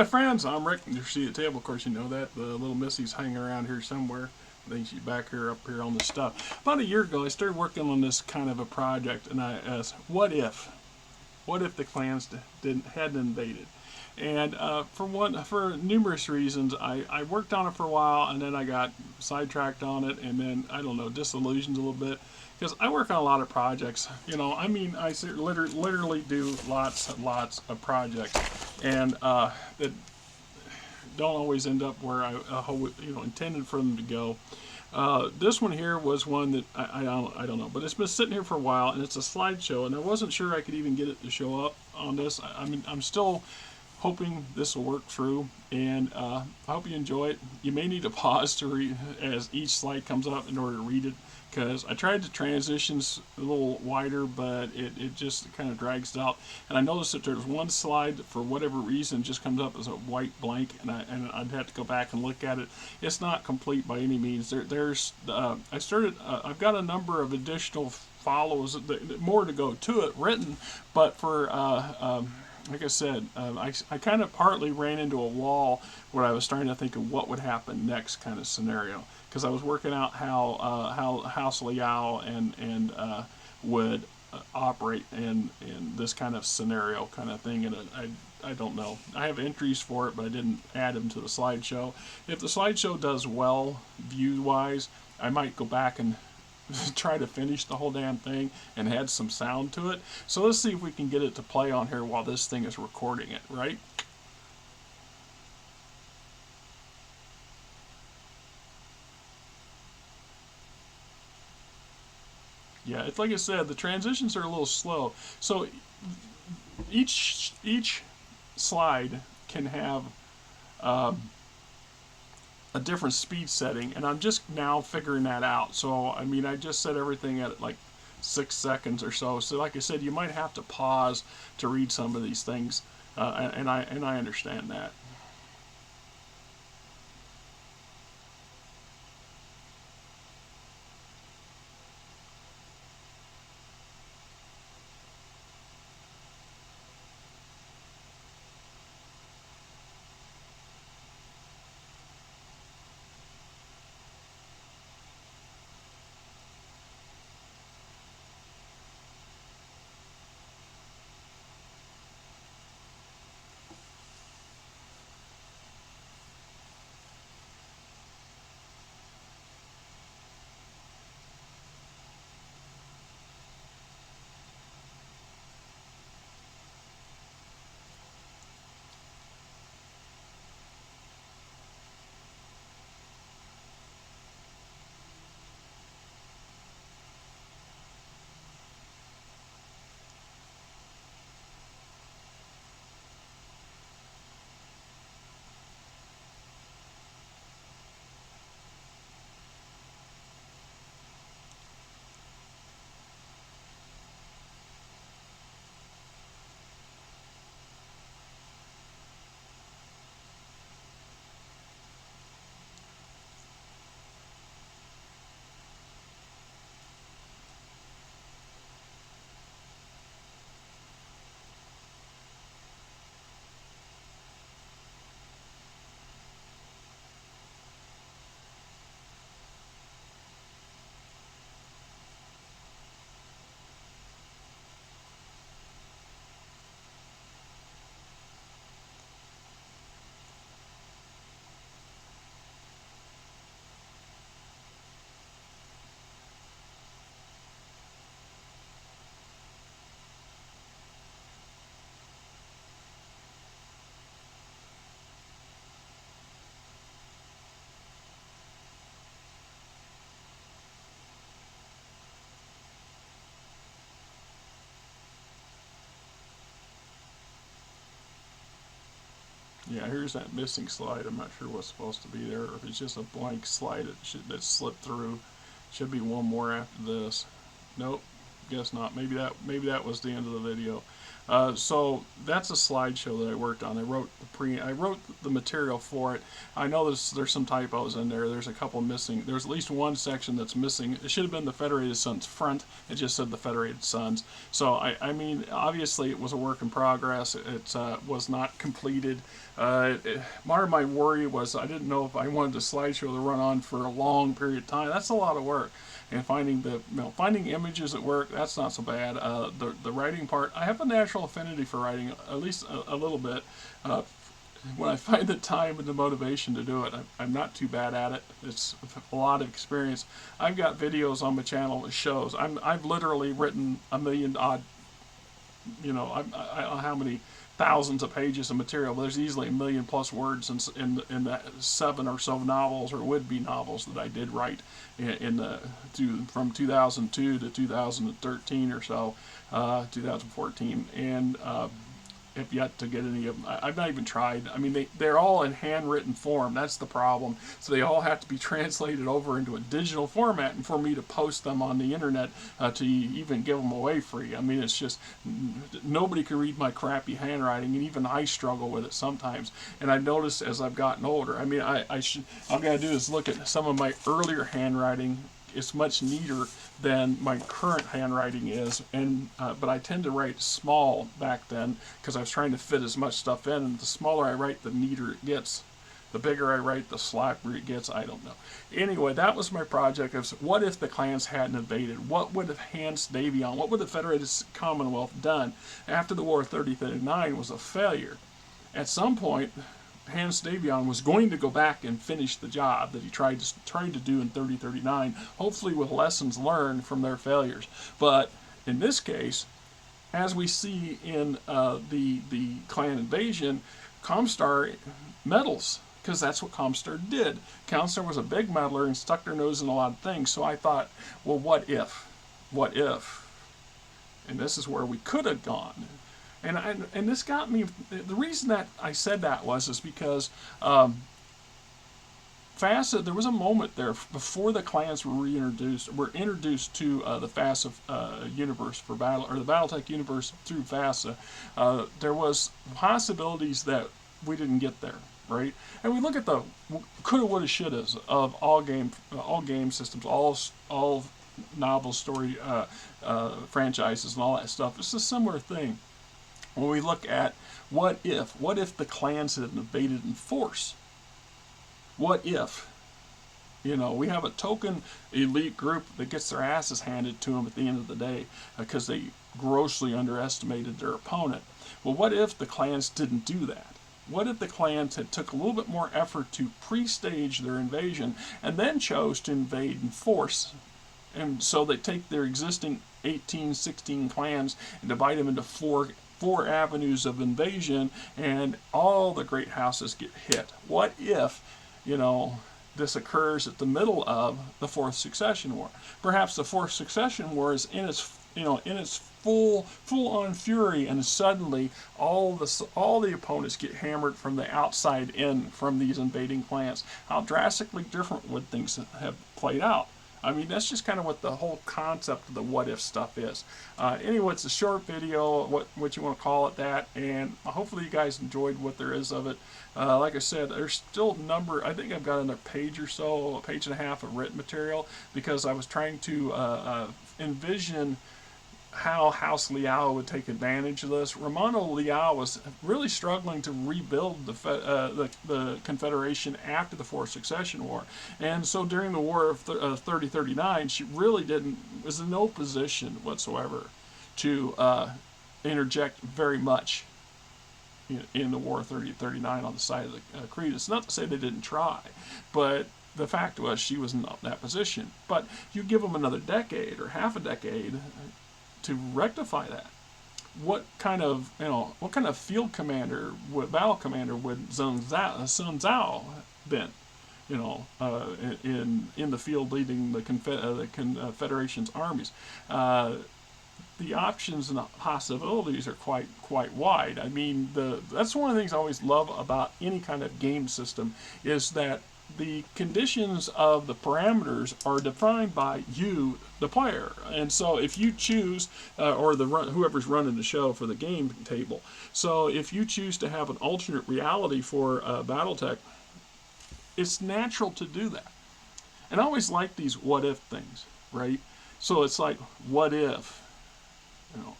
my friends, I'm Rick. You see the table, of course, you know that. The little Missy's hanging around here somewhere. I think she's back here, up here on this stuff. About a year ago, I started working on this kind of a project, and I asked, what if? What if the clans hadn't invaded? And for numerous reasons, I worked on it for a while, and then I got sidetracked on it, and then I don't know, disillusioned a little bit because I work on a lot of projects. You know, I mean, I literally do lots and lots of projects, and that don't always end up where I intended for them to go. This one here was one that I don't know, but it's been sitting here for a while, and it's a slideshow, and I wasn't sure I could even get it to show up on this. I mean, I'm still hoping this will work through, and I hope you enjoy it. You may need to pause to read as each slide comes up in order to read it, because I tried the transitions a little wider, but it just kind of drags out. And I noticed that there's one slide that for whatever reason just comes up as a white blank, and I'd have to go back and look at it. It's not complete by any means. I've got a number of additional follows, more to go to it written, but for like I said, I kind of partly ran into a wall where I was starting to think of what would happen next kind of scenario, because I was working out how House Liao and would operate in this kind of scenario kind of thing, and I don't know. I have entries for it, but I didn't add them to the slideshow. If the slideshow does well view-wise, I might go back and try to finish the whole damn thing and add some sound to it. So let's see if we can get it to play on here while this thing is recording it, right? Yeah, it's like I said, the transitions are a little slow. So each slide can have a different speed setting, and I'm just now figuring that out. So I mean, I just set everything at like 6 seconds or so. So like I said, you might have to pause to read some of these things, and I understand that. Yeah, here's that missing slide. I'm not sure what's supposed to be there, or if it's just a blank slide that slipped through. Should be one more after this. Nope, guess not. Maybe that was the end of the video. So that's a slideshow that I worked on. I wrote the material for it. I know there's some typos in there. There's a couple missing. There's at least one section that's missing. It should have been the Federated Sons front. It just said the Federated Sons. So I mean, obviously it was a work in progress. It was not completed. Part of my worry was I didn't know if I wanted the slideshow to run on for a long period of time. That's a lot of work. And finding images at work, that's not so bad. The writing part, I have a natural affinity for writing, at least a little bit. When I find the time and the motivation to do it, I'm not too bad at it. It's a lot of experience. I've got videos on my channel that shows I've literally written a million odd, how many thousands of pages of material. There's easily a million plus words in the 7 or so novels or would-be novels that I did write from 2002 to 2013 or so, 2014, and have yet to get any of them. I've not even tried. I mean, they're all in handwritten form. That's the problem. So they all have to be translated over into a digital format, and for me to post them on the internet to even give them away free. I mean, it's just nobody can read my crappy handwriting, and even I struggle with it sometimes. And I've noticed as I've gotten older. I mean, all I gotta do is look at some of my earlier handwriting. It's much neater than my current handwriting is, and but I tend to write small back then because I was trying to fit as much stuff in, and the smaller I write, the neater it gets. The bigger I write, the sloppier it gets. I don't know. Anyway, that was my project of what if the clans hadn't invaded? What would have Hans Davion, what would the Federated Commonwealth done after the War of 3039 was a failure? At some point, Hans Davion was going to go back and finish the job that he tried to do in 3039, hopefully with lessons learned from their failures. But in this case, as we see in the clan invasion, Comstar meddles, because that's what Comstar did. Comstar was a big meddler and stuck their nose in a lot of things. So I thought, well, what if? What if? And this is where we could have gone. And this got me. The reason that I said that is because FASA. There was a moment there before the clans were introduced to the FASA universe for battle, or the BattleTech universe through FASA. There was possibilities that we didn't get there, right? And we look at the coulda, woulda, shouldas of all game systems, all novel story franchises and all that stuff. It's a similar thing. When we look at what if the clans had invaded in force? What if, we have a token elite group that gets their asses handed to them at the end of the day because they grossly underestimated their opponent. Well, what if the clans didn't do that? What if the clans had took a little bit more effort to pre-stage their invasion and then chose to invade in force? And so they take their existing 18, 16 clans and divide them into four avenues of invasion, and all the great houses get hit. What if, this occurs at the middle of the Fourth Succession War? Perhaps the Fourth Succession War is in its full-on fury, and suddenly all the opponents get hammered from the outside in from these invading clans. How drastically different would things have played out? I mean, that's just kind of what the whole concept of the what if stuff is. Anyway, it's a short video, what you want to call it that, and hopefully you guys enjoyed what there is of it. Like I said, there's still I think I've got another page or so, a page and a half of written material, because I was trying to envision how House Liao would take advantage of this. Romano Liao was really struggling to rebuild the Confederation after the Fourth Succession War, and so during the War of 3039, she really was in no position whatsoever to interject very much in the War of 3039 on the side of the Creed. It's not to say they didn't try, but the fact was she was not in that position. But you give them another decade or half a decade to rectify that. What kind of field commander, battle commander would Sun Zhao been? In the field leading the Confederation's armies. The options and the possibilities are quite wide. I mean, that's one of the things I always love about any kind of game system, is that the conditions of the parameters are defined by you, the player. And so if you choose, or whoever's running the show for the game table, so if you choose to have an alternate reality for BattleTech, it's natural to do that. And I always like these what if things, right? So it's like, what if? You know,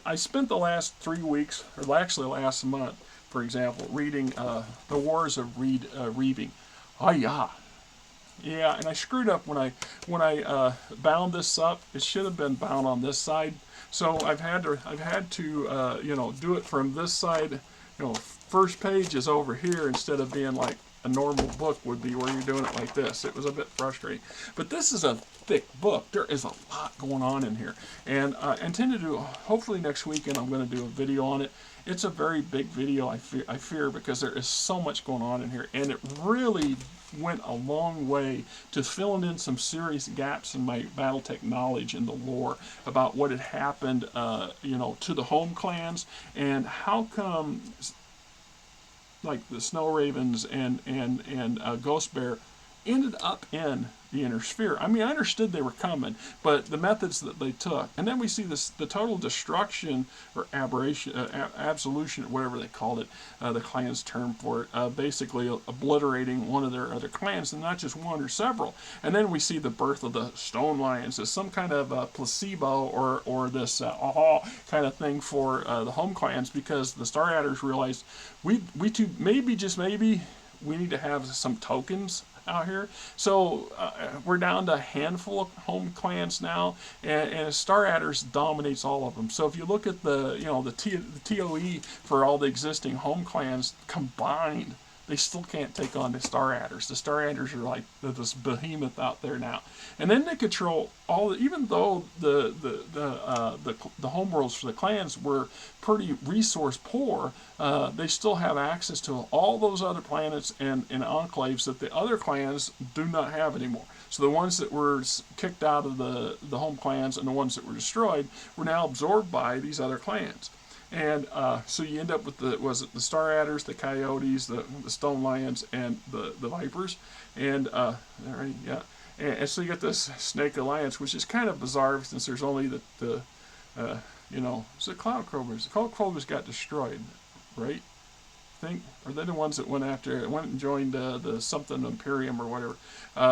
I spent the last 3 weeks, or actually last month, for example, reading The Wars of Reaving. Oh yeah, yeah, and I screwed up when I bound this up. It should have been bound on this side, so I've had to do it from this side. First page is over here instead of being like a normal book would be, where you're doing it like this. It was a bit frustrating, but this is a thick book. There is a lot going on in here, and I intend to do, hopefully next weekend I'm going to do a video on it. It's a very big video, I fear, because there is so much going on in here, and it really went a long way to filling in some serious gaps in my BattleTech knowledge and the lore about what had happened, to the home clans, and how come, like the Snow Ravens and Ghost Bear ended up in the inner sphere. I mean, I understood they were coming, but the methods that they took, and then we see the total destruction or aberration, absolution, whatever they called it, the clan's term for it, basically obliterating one of their other clans, and not just one or several. And then we see the birth of the Stone Lions as some kind of placebo or this aha kind of thing for the home clans, because the Star Adders realized we too, maybe, just maybe, we need to have some tokens out here. So we're down to a handful of home clans now, and Star Adders dominates all of them. So if you look at the TOE for all the existing home clans combined, they still can't take on the Star Adders. The Star Adders are like this behemoth out there now, and then they control all. Even though the homeworlds for the clans were pretty resource poor, they still have access to all those other planets and enclaves that the other clans do not have anymore. So the ones that were kicked out of the home clans and the ones that were destroyed were now absorbed by these other clans. And so you end up with the Star Adders, the Coyotes, the Stone Lions, and the Vipers, and and so you get this Snake Alliance, which is kind of bizarre since there's only it's the Cloud Cobras. The Cloud Cobras got destroyed, right? I think, or they're the ones that went and joined the something Imperium or whatever.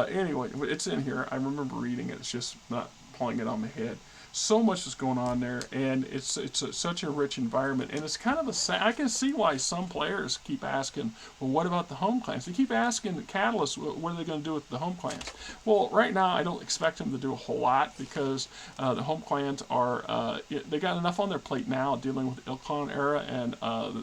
Anyway, it's in here. I remember reading it. It's just not pulling it on my head. So much is going on there, and it's such a rich environment, and it's kind of I can see why some players keep asking, well, what about the home clans? They keep asking the Catalyst, what are they going to do with the home clans? Well, right now I don't expect them to do a whole lot, because the home clans are they got enough on their plate now dealing with the Ilklon era and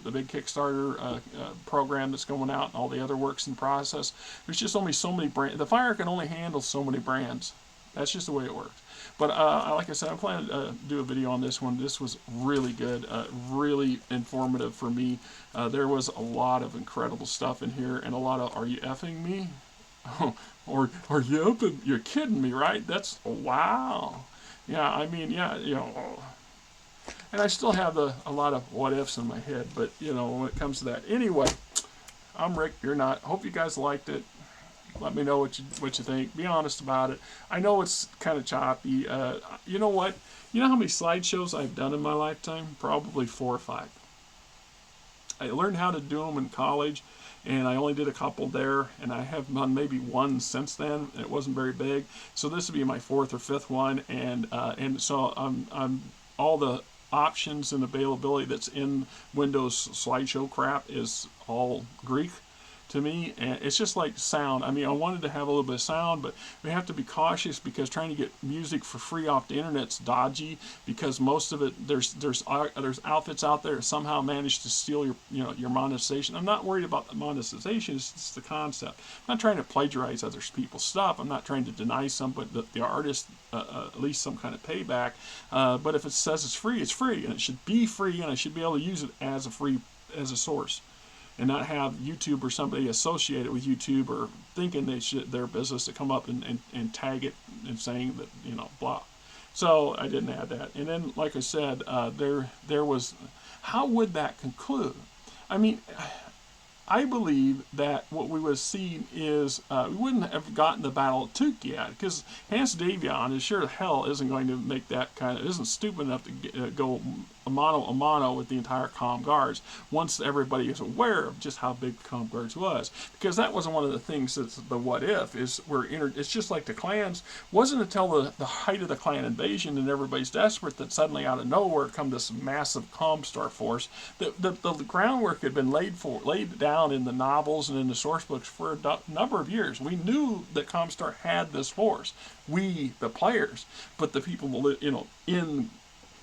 the big Kickstarter program that's going out and all the other works in process. There's just only so many brands. The Fire can only handle so many brands. That's just the way it works. But like I said, I'm planning to do a video on this one. This was really good, really informative for me. There was a lot of incredible stuff in here, and a lot of, are you effing me? Or are you open? You're kidding me, right? That's, wow. Yeah, I mean, yeah, and I still have a lot of what ifs in my head, but when it comes to that. Anyway, I'm Rick, you're not. Hope you guys liked it. Let me know what you think. Be honest about it. I know it's kind of choppy. You know what? You know how many slideshows I've done in my lifetime? Probably 4 or 5. I learned how to do them in college, and I only did a couple there, and I have done maybe one since then. It wasn't very big, so this would be my 4th or 5th one, and so I'm all the options and availability that's in Windows slideshow crap is all Greek to me, and it's just like sound. I mean, I wanted to have a little bit of sound, but we have to be cautious, because trying to get music for free off the internet's dodgy, because most of it, there's outfits out there that somehow manage to steal your monetization. I'm not worried about the monetization, it's just the concept. I'm not trying to plagiarize other people's stuff. I'm not trying to deny somebody, the artist, at least some kind of payback. But if it says it's free, and it should be free, and I should be able to use it as a source, and not have YouTube or somebody associated with YouTube or thinking their business to come up and tag it and saying that, blah. So I didn't add that. And then, like I said, there was, how would that conclude? I mean, I believe that what we would have seen is we wouldn't have gotten the Battle of Took yet, because Hans Davion is sure the hell isn't going to make that kind of, isn't stupid enough to go a mano with the entire Comm Guards once everybody is aware of just how big the Comm Guards was. Because that wasn't one of the things that's the what if, is it's just like the clans. Wasn't until the height of the clan invasion and everybody's desperate that suddenly out of nowhere come this massive Comstar force. The groundwork had been laid down in the novels and in the source books for a number of years. We knew that Comstar had this force. We, the players, but the people, in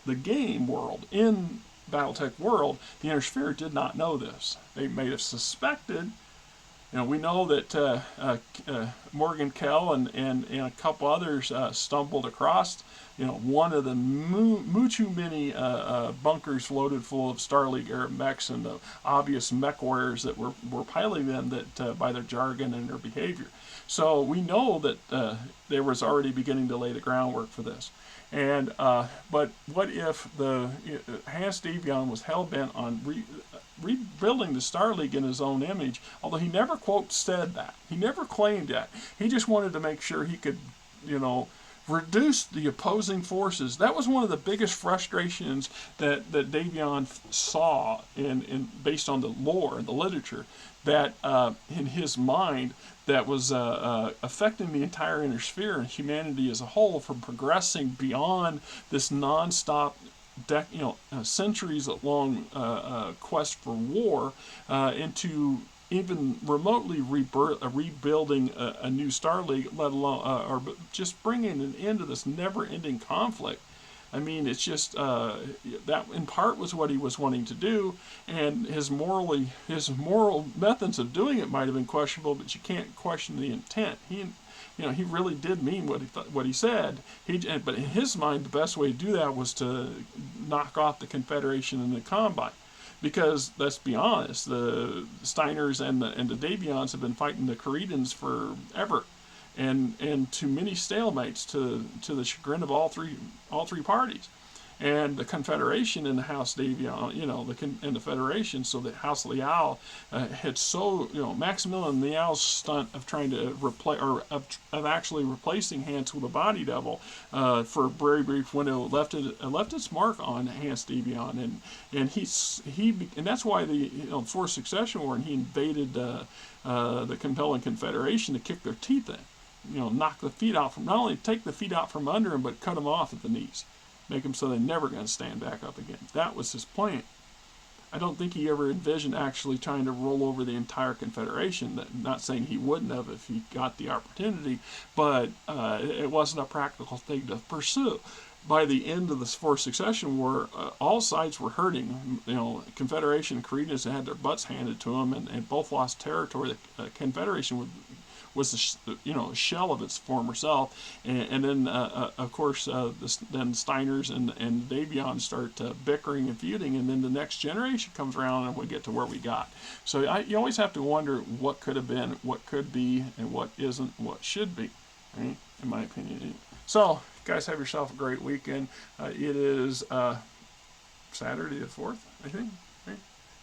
the game world, in Battletech world, the Inner Sphere did not know this. They may have suspected. We know that Morgan Kell and a couple others stumbled across, one of the mucho many bunkers loaded full of Star League Arab mechs and the obvious mech warriors that were piloting them that by their jargon and their behavior. So we know that there was already beginning to lay the groundwork for this. And but what if the Hans Davion was hell bent on rebuilding the Star League in his own image? Although he never quote said that, he never claimed that. He just wanted to make sure he could, reduce the opposing forces. That was one of the biggest frustrations that Davion saw in based on the lore and the literature, that in his mind that was affecting the entire Inner Sphere and humanity as a whole from progressing beyond this non-stop centuries-long quest for war into even remotely rebuilding a new Star League, let alone or just bringing an end to this never-ending conflict. I mean, it's just that in part was what he was wanting to do, and his moral methods of doing it might have been questionable, but you can't question the intent. He really did mean what he said. But in his mind, the best way to do that was to knock off the Confederation in the Combine. Because let's be honest, the Steiners and the Davions have been fighting the Caridans forever, and to many stalemates, to the chagrin of all three parties. And the Confederation and the House Davion, and the Federation, so the House Liao had Maximilian Liao's stunt of trying to replace, or of actually replacing Hans with a body double for a very brief window, left its mark on Hans Davion, and that's why the Fourth Succession War, and he invaded the compelling Confederation to kick their teeth in, knock the feet out from, not only take the feet out from under them, but cut them off at the knees. Make them so they're never going to stand back up again. That was his plan. I don't think he ever envisioned actually trying to roll over the entire Confederation. Not saying he wouldn't have if he got the opportunity, but it wasn't a practical thing to pursue. By the end of the Fourth Succession War, all sides were hurting. Confederation and Caridans had their butts handed to them, and both lost territory. The Confederation was a shell of its former self, and then of course then Steiners and Davion start bickering and feuding, and then the next generation comes around and we get to where we got. So you always have to wonder what could have been, what could be, and what isn't, what should be, right? In my opinion. So guys, have yourself a great weekend. It is Saturday the 4th, I think, right?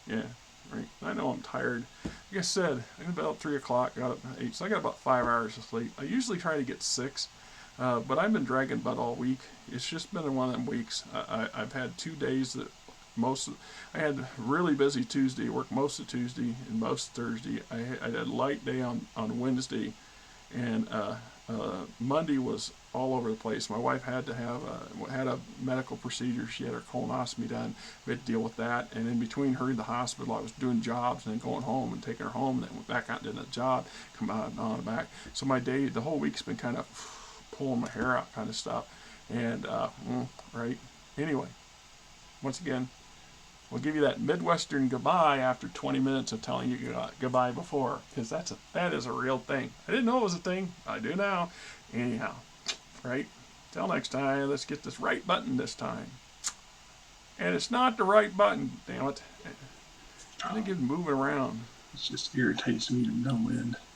Yeah. Right. I know I'm tired. Like I said, I got about 3 o'clock, got up at 8, so I got about 5 hours of sleep. I usually try to get 6, but I've been dragging butt all week. It's just been one of them weeks. I've had 2 days that I had really busy Tuesday, worked most of Tuesday and most of Thursday. I had a light day on Wednesday, and Monday was all over the place. My wife had to have had a medical procedure. She had her colonoscopy done. We had to deal with that, and in between her and the hospital, I was doing jobs and then going home and taking her home, and then went back out and did a job, come out and on and back. So the whole week's been kind of pulling my hair out kind of stuff, and right. Anyway, once again, we'll give you that Midwestern goodbye after 20 minutes of telling you goodbye before, because that is a real thing. I didn't know it was a thing. I do now. Anyhow, right? Till next time, let's get this right button this time. And it's not the right button, damn it. I think it's moving around. It just irritates me to no end.